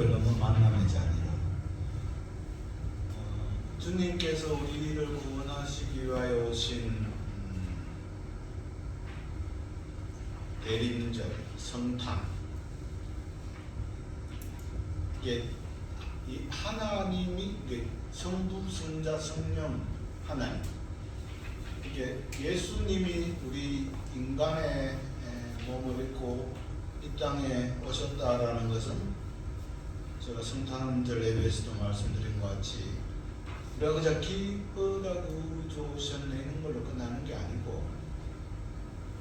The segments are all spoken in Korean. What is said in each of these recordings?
계획을 너무 만남하지 아니라 주님께서 우리를 구원하시기 위하여 오신 대림절, 성탄, 이게 이 하나님이 성부, 성자, 성령 하나님, 이게 예수님이 우리 인간의 몸을 입고 이 땅에 오셨다라는 것은 제가 성탄절 예배에서도 말씀드린 것 같이 우리가 그저 기쁘다고 좋으셨네 걸로 끝나는 게 아니고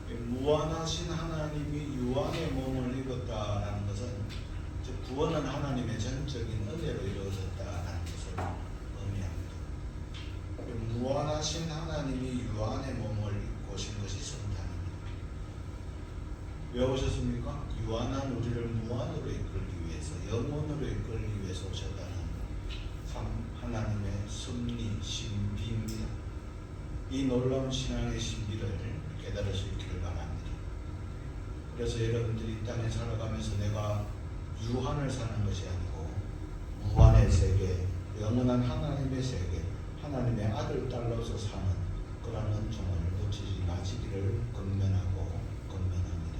무한하신 하나님이 유한의 몸을 입었다라는 것은 구원은 하나님의 전적인 은혜로 이루어졌다라는 것을 의미합니다. 무한하신 하나님이 유한의 몸을 입고 오신 것이 성탄입니다. 왜 오셨습니까? 유한한 우리를 무한으로 이끌기 위해서, 영원으로 이끌기 위해서 오셨다는 하나님의 섭리, 신비입니다. 이 놀라운 신앙의 신비를 깨달을 수 있기를 바랍니다. 그래서 여러분들이 이 땅에 살아가면서 내가 유한을 사는 것이 아니고 무한의 세계, 영원한 하나님의 세계, 하나님의 아들, 딸로서 사는 그런 은총을 놓치지 마시기를 권면하고 권면합니다.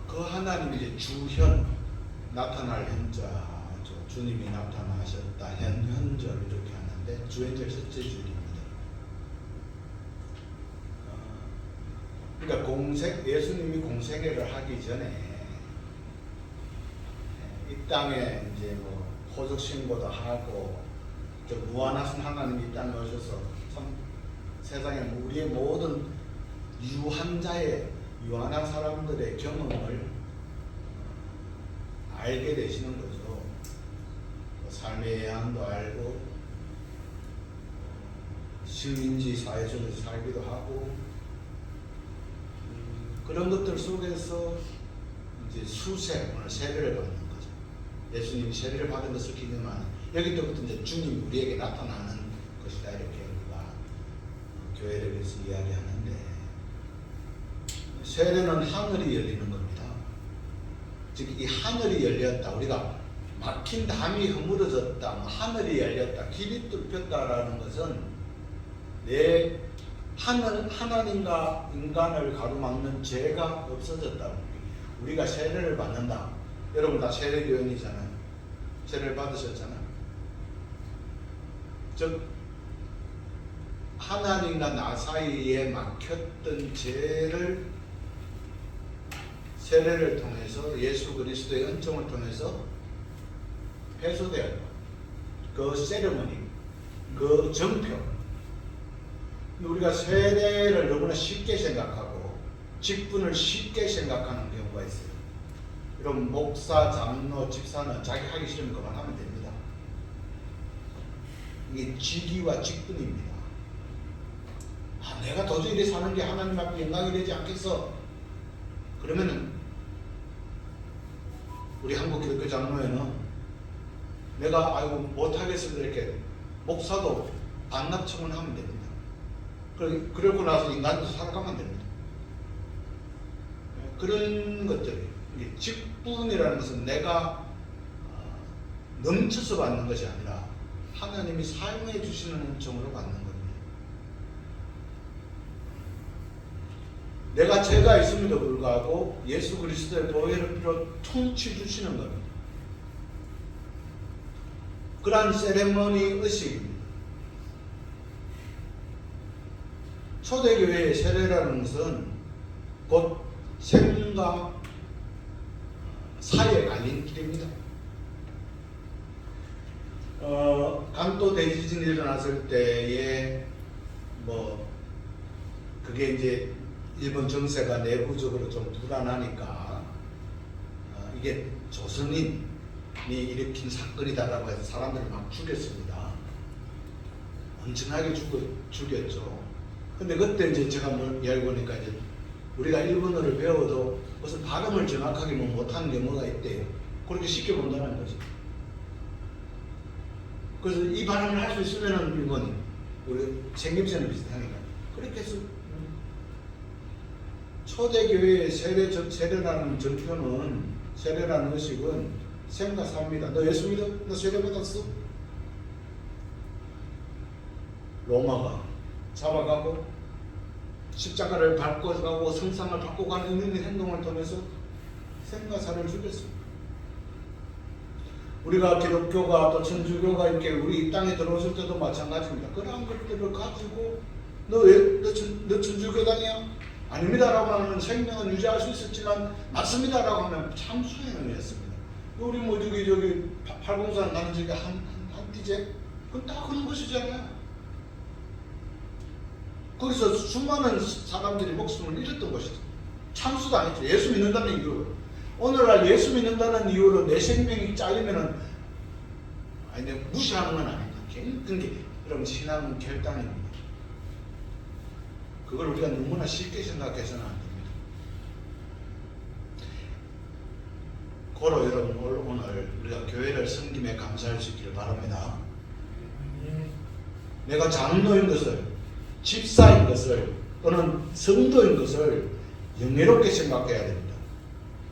그 하나님이 이제 주현, 나타날 현자죠. 주님이 나타나셨다, 현절 이렇게 하는데 주현절 첫째 줄입니다. 그러니까 예수님이 공생애를 하기 전에 이 땅에 이제 뭐 호적 신고도 하고 무한하신 하나님이 이 땅에 오셔서 참 세상에 우리의 모든 유한한 사람들의 경험을 알게 되시는 거죠. 삶의 예한도 알고 시민지 사회 속에서 살기도 하고 그런 것들 속에서 이제 오늘 세례를 받는 거죠. 예수님이 세례를 받은 것을 기념하는, 여기부터 이제 주님 우리에게 나타나는 것이다 이렇게 우리가 교회를 위해서 이야기하는데, 세례는 하늘이 열리는 겁니다. 즉 이 하늘이 열렸다, 우리가 막힌 담이 허물어졌다, 하늘이 열렸다, 길이 뚫혔다라는 것은 하나님과 인간을 가로막는 죄가 없어졌다. 우리가 세례를 받는다. 여러분 다 세례교인이잖아요. 세례를 받으셨잖아요. 즉 하나님과 나 사이에 막혔던 죄를 세례를 통해서, 예수 그리스도의 은총을 통해서 해소되어야 합니다. 그 세레머니, 그 정표. 우리가 세례를 너무나 쉽게 생각하고 직분을 쉽게 생각하는 경우가 있어요. 여러분 목사, 장로, 집사는 자기 하기 싫으면 그만하면 됩니다. 이게 직위와 직분입니다. 내가 도저히 이렇게 사는 게 하나님 앞에 영광이 되지 않겠어. 그러면은 우리 한국 기독교 장로회는 내가 못하겠어 이렇게 목사도 반납청을 하면 됩니다. 그러고 나서 인간도 살아가면 됩니다. 그런 것들이, 직분이라는 것은 내가 넘쳐서 받는 것이 아니라 하나님이 사용해 주시는 은총으로 받는 겁니다. 내가 죄가 있음에도 불구하고 예수 그리스도의 보혈을 필요 통치 주시는 겁니다. 그러한 세레머니 의식입니다. 초대교회의 세례라는 것은 곧 생과 사의 갈림길입니다. 강도 대지진이 일어났을 때에 그게 이제 일본 정세가 내부적으로 좀 불안하니까 이게 조선인이 일으킨 사건이다라고 해서 사람들을 막 죽였습니다. 엄청나게 죽였죠. 근데 그때 이제 제가 이야기해보니까 이제 우리가 일본어를 배워도 무슨 발음을 정확하게 못하는 경우가 있대요. 그렇게 쉽게 본다는 거죠. 그래서 이 발음을 할 수 있으면은 일본이, 우리 생김새는 비슷하니까. 그렇게 해서 초대교회의 세례라는 전표는 세례라는 의식은 생과 삽니다. 너 예수 믿어? 너 세례 받았어? 로마가 잡아가고 십자가를 밟고 가고 성상을 받고 가는 있는 행동을 통해서 생과 사를 죽였습니다. 우리가 기독교가 또 천주교가 이렇게 우리 이 땅에 들어오실 때도 마찬가지입니다. 그런 것들을 가지고 너 천주교단이야? 아닙니다라고 하면 생명은 유지할 수 있었지만 맞습니다라고 하면 참수행을 했습니다. 우리 뭐 저기 팔공산 나는 저기 한티제 그건 다 그런 것이잖아요. 거기서 수많은 사람들이 목숨을 잃었던 것이죠. 참수도 아니죠. 예수 믿는다는 이유로. 오늘날 예수 믿는다는 이유로 내 생명이 잘리면은 아니 내가 무시하는 건 아닙니다. 그게 여러분 신앙은 결단입니다. 그걸 우리가 너무나 쉽게 생각해서는 안 됩니다. 고로 여러분 오늘 우리가 교회를 섬김에 감사할 수 있기를 바랍니다. 내가 장로인 것을, 집사인 것을, 또는 성도인 것을 영예롭게 생각해야 됩니다.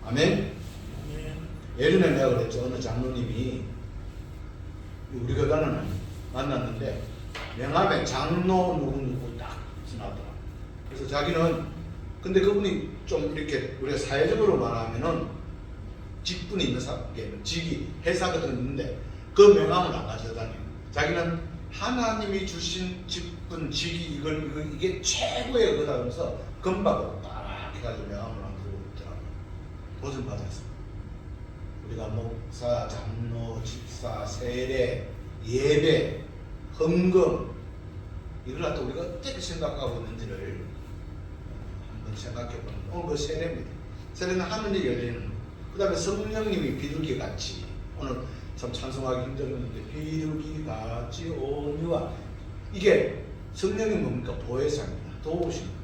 아멘? 예전에 내가 그랬죠. 어느 장로님이 우리 교단을 만났는데 명함에 장로 누구 딱 써놨더라. 그래서 자기는 근데 그분이 좀 이렇게 우리가 사회적으로 말하면은 직분이 있는 직이 회사 같은 게 있는데 그 명함을 안 가져다 다녀요. 자기는 하나님이 주신 직분 직이 이게 최고의 거다 하면서 금박으로 딱 해가지고 명함을 안 들고 있더라고요. 보증 받았습니다. 우리가 목사, 장로, 집사, 세례, 예배, 헌금 이걸 갖다 우리가 어떻게 생각하고 있는지를 한번 생각해보는 오늘 그 세례입니다. 세례는 하늘이 열리는 그 다음에 성령님이 비둘기 같이 오늘 참 찬송하기 힘들었는데 비둘기 같이 온유와 이게 성령이 뭡니까? 보혜사입니다. 도우십니다.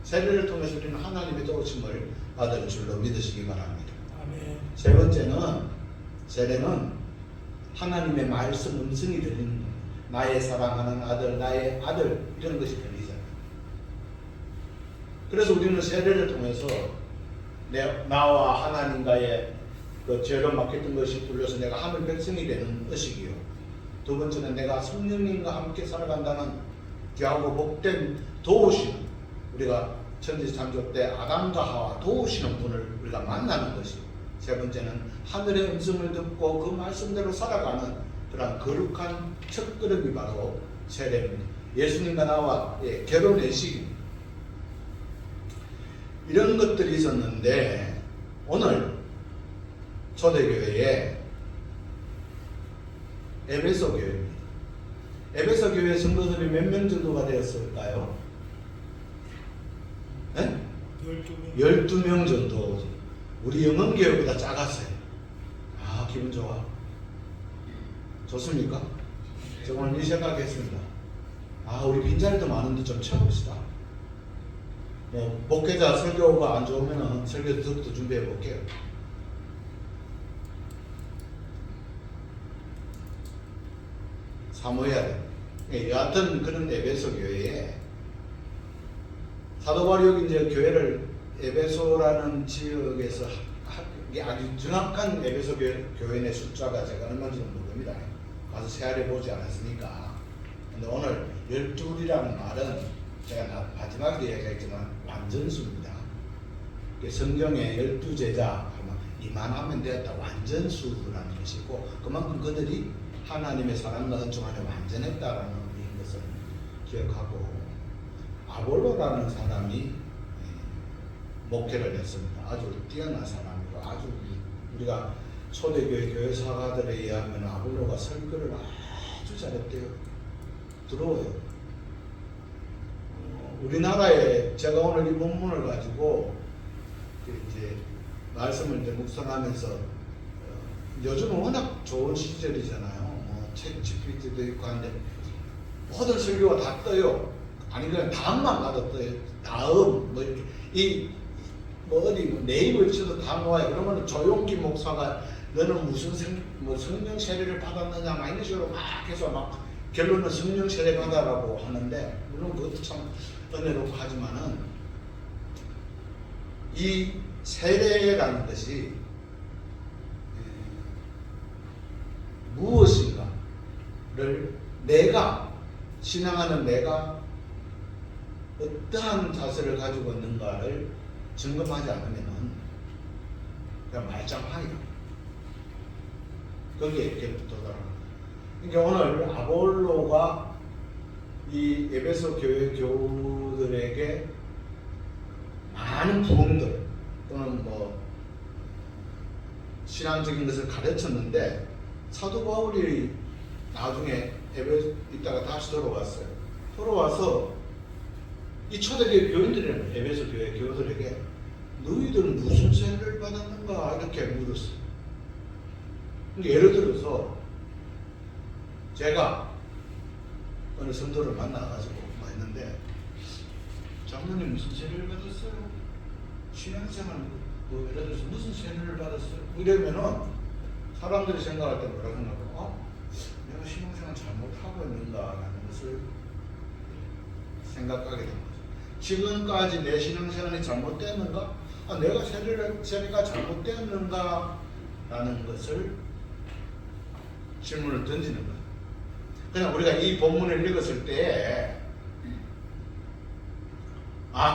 세례를 통해서 우리는 하나님의 도우심을 받을 줄로 믿으시기 바랍니다. 아멘. 세 번째는 세례는 하나님의 말씀 음성이 들리는 겁니다. 나의 사랑하는 아들, 나의 아들 이런 것이 들리잖아요. 그래서 우리는 세례를 통해서 나와 하나님과의 그 죄로 막혔던 것이 뚫려서 내가 하늘 백성이 되는 의식이요. 두 번째는 내가 성령님과 함께 살아간다는 귀하고 복된 도우시는 우리가 천지창조 때 아담과 하와 도우시는 분을 우리가 만나는 것이 세 번째는 하늘의 음성을 듣고 그 말씀대로 살아가는 그런 거룩한 첫걸음이 바로 세례입니다. 예수님과 나와 결혼의 시기입니다. 이런 것들이 있었는데 오늘 초대교회에 에베소 교회입니다. 에베소 교회 성도들이 몇 명 정도가 되었을까요? 네? 12명. 12명 정도. 우리 영흥교회보다 작았어요. 아, 기분 좋아. 좋습니까? 저 오늘 이 생각했습니다. 아, 우리 빈자리도 많은데 좀 채웁시다. 뭐 목회자 설교가 안 좋으면 설교 더 준비해 볼게요. 사모해야 돼. 여하튼 그런 에베소 교회에 사도 바울이 이제 교회를 에베소라는 지역에서 아주 정확한 에베소 교회 내 숫자가 제가 얼마인지는 모릅니다. 가서 세알해 보지 않았으니까. 근데 오늘 12이라는 말은 제가 마지막에 이야기했지만 완전수입니다. 성경에 12제자 하면 이만하면 되었다. 완전수라는 것이고 그만큼 그들이 하나님의 사랑과 은총 안에 완전했다라는 것을 기억하고 아볼로라는 사람이 목회를 했습니다. 아주 뛰어난 사람이고 아주 우리가 초대교회 교회사가들에 의하면 아볼로가 설교를 아주 잘했대요. 부러워요. 우리나라에 제가 오늘 이 본문을 가지고 이제 말씀을 이제 묵상하면서 요즘은 워낙 좋은 시절이잖아요. 뭐 책 GPT도 있고 한데 모든 설교가 다 떠요. 아니 그냥 다음만 가도 떠요. 다음 뭐 이렇게 뭐 어디 뭐 네이버에 쳐도 다 모아요. 그러면 조용기 목사가 너는 무슨 성령 세례를 받았느냐 막 이런 식으로 막 해서 막 결론은 성령 세례 받아라고 하는데 물론 그것도 참 은혜롭고 하지만은 이 세례라는 것이 내가 신앙하는 내가 어떠한 자세를 가지고 있는가를 점검하지 않으면 그냥 말짱하이다. 거기에 이렇게 도달합니다. 그러니까 오늘 아볼로가 이 에베소 교회 교우들에게 많은 부흥들 또는 뭐 신앙적인 것을 가르쳤는데 사도 바울이 나중에 에베소 있다가 다시 돌아왔어요. 돌아와서 이 초대교회 교인들은 에베소 교회 교우들에게 너희들은 무슨 세례를 받았는가 이렇게 물었어요. 그러니까 예를 들어서 제가 어느 성도를 만나가지고 했는데 장로님 무슨 세례를 받았어요? 신앙생활 뭐 예를 들어서 무슨 세례를 받았어요? 이러면은 사람들이 생각할 때 뭐라 생각하고 내가 신앙생활 잘못하고 있는가라는 것을 생각하게 됩니다. 지금까지 내 신앙생활이 잘못되었는가? 내가 세례가 잘못되었는가? 라는 것을 질문을 던지는 거예요. 그냥 우리가 이 본문을 읽었을 때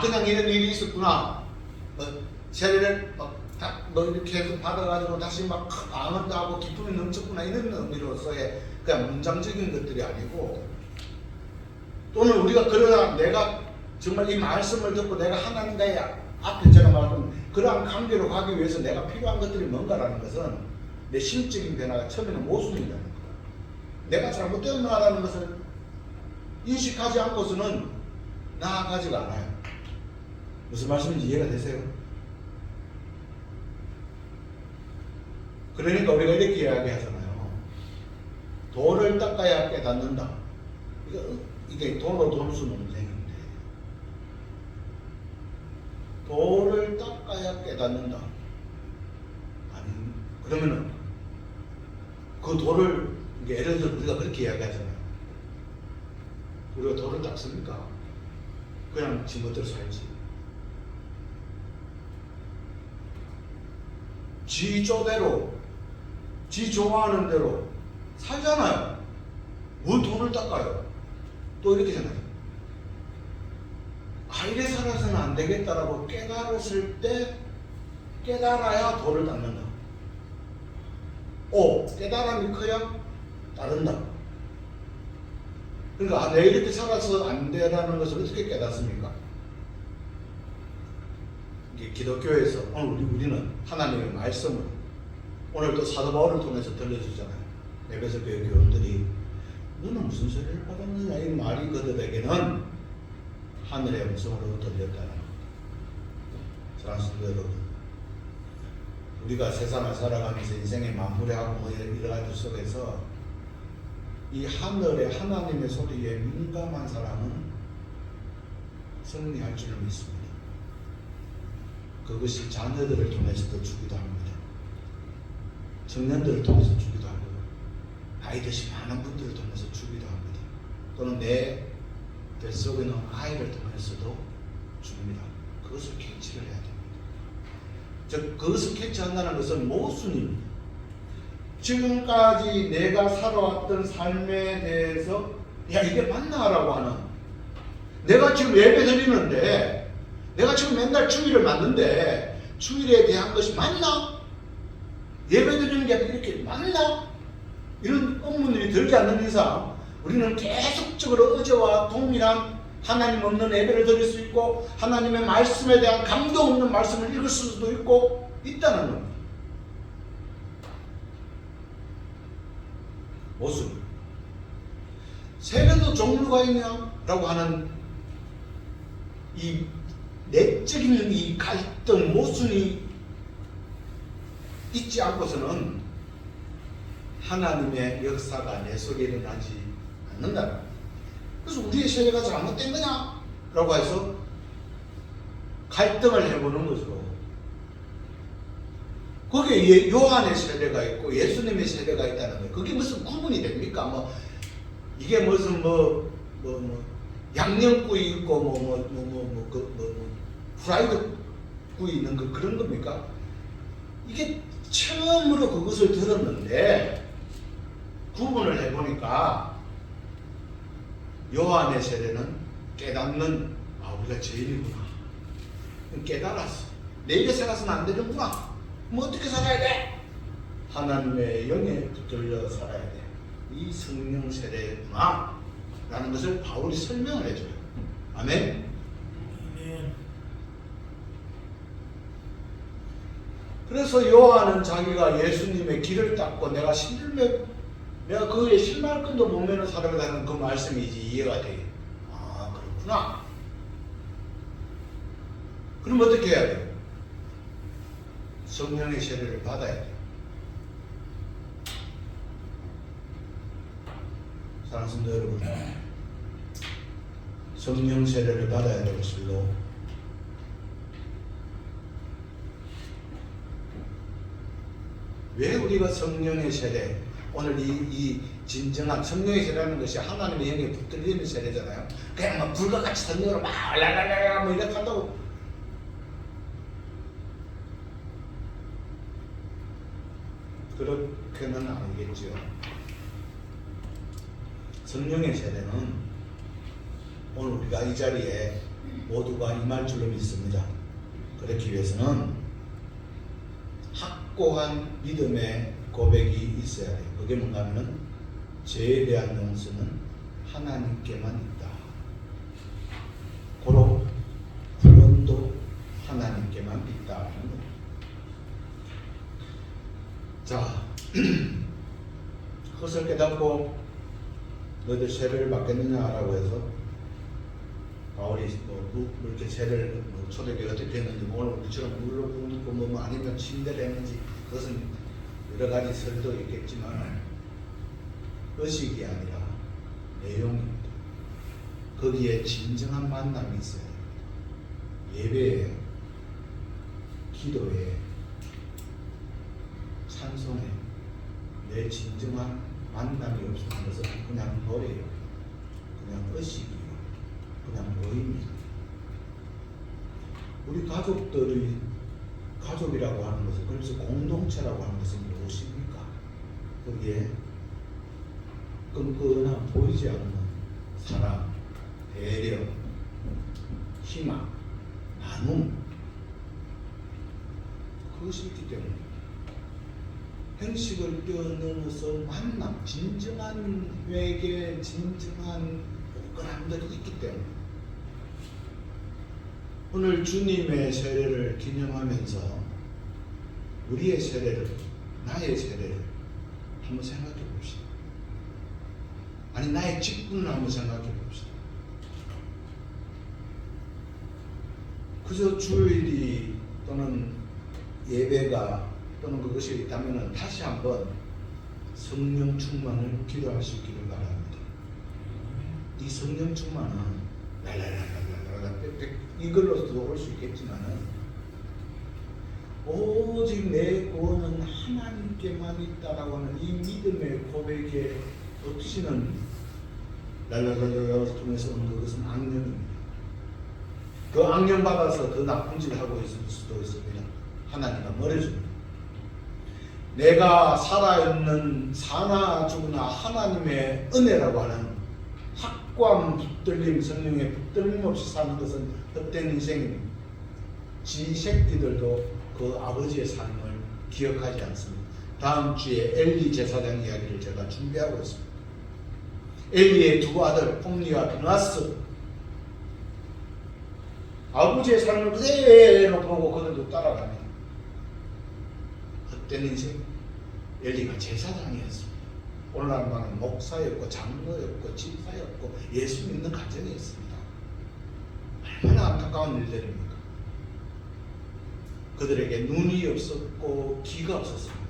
그냥 이런 일이 있었구나. 세례를 이렇게 해서 받아가지고 다시 막 방언도 하고 기쁨이 넘쳤구나 이런 의미로서의 그냥 문장적인 것들이 아니고 또는 우리가 그러다 내가 정말 이 말씀을 듣고 내가 하나님과의 앞에 제가 말한 그러한 관계로 가기 위해서 내가 필요한 것들이 뭔가라는 것은 내 심적인 변화가 처음에는 모순이라는 거야. 내가 잘못되었나라는 것을 인식하지 않고서는 나아가지가 않아요. 무슨 말씀인지 이해가 되세요? 그러니까 우리가 이렇게 이야기하잖아요. 돌을 닦아야 깨닫는다. 이게 돌로 돌수 논쟁인데 돌을 닦아야 깨닫는다. 아니 그러면은 그 돌을 예를 들어 우리가 그렇게 이야기하잖아요. 우리가 돌을 닦습니까? 그냥 지 멋대로 살지. 지 쪼대로 지 좋아하는 대로 살잖아요. 뭘 돌을 닦아요? 또 이렇게 생각해요. 이래 살아서는 안 되겠다라고 깨달았을 때 깨달아야 돌을 닦는다. 깨달음이 커야 따른다. 그러니까 내가 이렇게 살아서 안 되라는 것을 어떻게 깨닫습니까? 기독교에서 오늘 우리는 하나님의 말씀을 오늘 또 사도 바울을 통해서 들려주잖아요. 에베소 교회 교원들이 너는 무슨 세례를 받았느냐 이 말이 그들에게는 하늘의 음성으로 들렸다는 겁니다. 사랑하는 성도 여러분, 우리가 세상을 살아가면서 인생의 마무리하고 여러 가지 속에서 이 하늘의 하나님의 소리에 민감한 사람은 승리할 줄 믿습니다. 그것이 자녀들을 통해서도 주기도 합니다. 청년들을 통해서 주기도 하고 나이 드신 많은 분들을 통해서 주기도 합니다. 또는 내 뱃속에 있는 아이를 통해서도 줍니다. 그것을 캐치를 해야 됩니다. 즉 그것을 캐치한다는 것은 모순입니다. 지금까지 내가 살아왔던 삶에 대해서 이게 맞나라고 하는, 내가 지금 예배 드리는데 내가 지금 맨날 주일을 맞는데 주일에 대한 것이 맞나? 예배 드리는 게 이렇게 맞나? 이런 의문이 들지 않는 이상 우리는 계속적으로 어제와 동일한 하나님 없는 예배를 드릴 수 있고 하나님의 말씀에 대한 감동 없는 말씀을 읽을 수도 있고 있다는 겁니다. 모순. 세례도 종류가 있냐? 라고 하는 이 내적인 이 갈등, 모순이 있지 않고서는 하나님의 역사가 내 속에 일어나지 않는다. 그래서 우리의 세례가 잘못된 거냐? 라고 해서 갈등을 해보는 거죠. 거기에 요한의 세례가 있고 예수님의 세례가 있다는 거예요. 그게 무슨 구분이 됩니까? 이게 무슨 양념구이 있고 프라이드 구이 있는 거 그런 겁니까? 이게 처음으로 그것을 들었는데 구분을 해보니까 요한의 세례는 깨닫는, 우리가 죄인이구나, 깨달았어. 내 일에 살아서는 안 되는구나. 뭐 어떻게 살아야 돼? 하나님의 영에 붙들려 살아야 돼. 이 성령 세례구나 라는 것을 바울이 설명을 해줘요. 아멘. 그래서 요한은 자기가 예수님의 길을 닦고 내가 그의 실말끈도 못 매는 사람이라는 그 말씀이 이제 이해가 돼. 그렇구나. 그럼 어떻게 해야 돼요? 성령의 세례를 받아야 돼요. 사랑하는 성도 여러분, 성령 세례를 받아야 될 것을로 왜 우리가 성령의 세례, 오늘 이 진정한 성령의 세례라는 것이 하나님의 영에 붙들리는 세례잖아요. 그냥 막 불과같이 성령으로 막 랄랄랄랄 뭐 이렇게 한다고. 그렇게는 아니겠죠. 성령의 세례는 오늘 우리가 이 자리에 모두가 임할 줄로 믿습니다. 그렇기 위해서는 확고한 믿음의 고백이 있어야 돼요. 그게 뭔가 하면은 죄에 대한 용서는 하나님께만 있다. 고로 구원도 하나님께만 있다는 거예요. 자, 그것을 깨닫고 너희들 세례를 받겠느냐라고 해서 바울이 이렇게 세례를 초대교회 어떻게 했는지, 오늘 우리처럼 물로 붓고 뭐 아니면 침대를 했는지, 그것은 여러 가지 설도 있겠지만 의식이 아니라 내용입니다. 거기에 진정한 만남이 있어야 됩니다. 예배에, 기도에, 찬송에 내 진정한 만남이 없는 것은 그냥 노래요, 그냥 의식이요, 그냥 모임이요. 우리 가족이라고 하는 것은, 그래서 공동체라고 하는 것은 무엇입니까? 거기에 끈끈한 보이지 않는 사랑, 배려, 희망, 나눔, 그것이 있기 때문에 행식을 뛰어넘어서 만남, 진정한 회개, 진정한 끈끈함들이 있기 때문에 오늘 주님의 세례를 기념하면서 우리의 세례를, 나의 세례를 한번 생각해 봅시다. 아니, 나의 직분을 한번 생각해 봅시다. 그저 주일이 또는 예배가 또는 그것이 있다면 다시 한번 성령 충만을 기도하시기를 바랍니다. 이 성령 충만은 랄랄랄랄랄랄 이걸로도 올 수 있겠지만은 오직 내 구원은 하나님께만 있다라고 하는 이 믿음의 고백에 붙으시는 랄랄랄랄을 통해서 오는 그것은 악령입니다. 그 악령 받아서 더 나쁜 짓을 하고 있을 수도 있습니다. 하나님과 멀어집니다. 내가 살아있는 사나 죽으나 하나님의 은혜라고 하는 확고한 붙들림, 성령의 붙들림 없이 사는 것은 헛된 인생입니다. 지 새끼들도 그 아버지의 삶을 기억하지 않습니다. 다음 주에 엘리 제사장 이야기를 제가 준비하고 있습니다. 엘리의 두 아들 홈리와 비나스, 아버지의 삶을 그대로 보고 그들도 따라갑니다. 헛된 인생. 엘리가 제사장이었습니다. 오늘날만은 목사였고 장로였고 집사였고 예수 믿는 가정이었습니다. 얼마나 안타까운 일들입니까? 그들에게 눈이 없었고 귀가 없었습니다.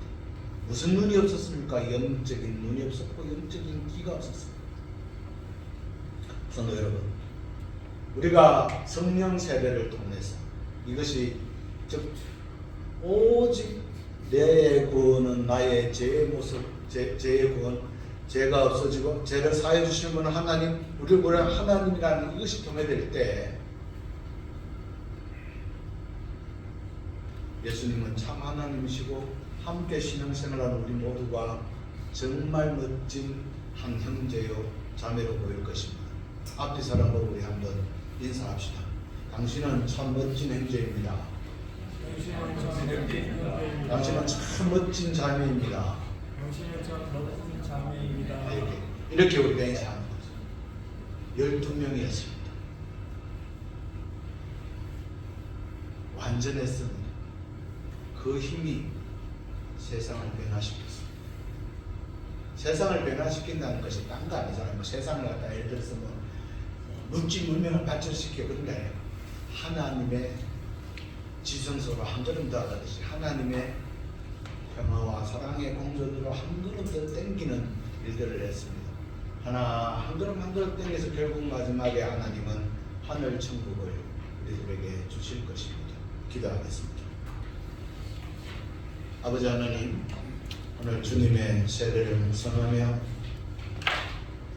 무슨 눈이 없었습니까? 영적인 눈이 없었고 영적인 귀가 없었습니다. 성도 여러분, 우리가 성령 세례를 통해서 이것이 즉 오직 내 구원은 나의 죄의 모습, 죄의 구원, 죄가 없어지고 죄를 사해 주시는 분은 하나님, 우리를 보는 하나님이라는 이것이 통해될 때 예수님은 참 하나님이시고 함께 신앙생활하는 우리 모두가 정말 멋진 한 형제요 자매로 보일 것입니다. 앞뒤 사람 보고 우리 한번 인사합시다. 당신은 참 멋진 형제입니다. 당신은 참 멋진 자매입니다. 당신은 참 멋진 자매입니다. 이렇게 우리가 인사하는 거죠. 12명이었습니다. 완전했습니다. 그 힘이 세상을 변화시켰습니다. 세상을 변화시킨다는 것이 딴 거 아니잖아요. 뭐 세상을 갖다 예를 들어서 뭐 물질 문명을 발전시켜 그런 게 아니에요. 하나님의 지성소로 한 걸음 더 가듯이 하나님의 평화와 사랑의 공존으로 한 걸음 더 땡기는 일들을 했습니다. 한 걸음 한 걸음 땡겨서 결국 마지막에 하나님은 하늘 천국을 우리들에게 주실 것입니다. 기도하겠습니다. 아버지 하나님, 오늘 주님의 세례를 묵상하며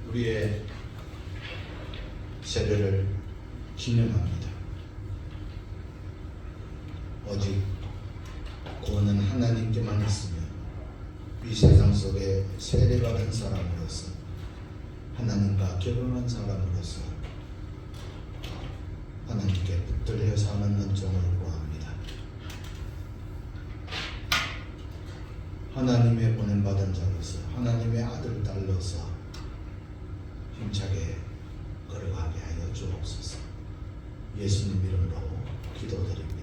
우리의 세례를 기념합니다. 오직 구원은 하나님께만 있으며 이 세상 속에 세례받은 사람으로서 하나님과 결혼한 사람으로서 하나님께 붙들려 사는 은총을 구합니다. 하나님의 보냄받은 자로서 하나님의 아들 딸로서 힘차게 걸어가게 하여 주옵소서. 예수님 이름으로 기도드립니다.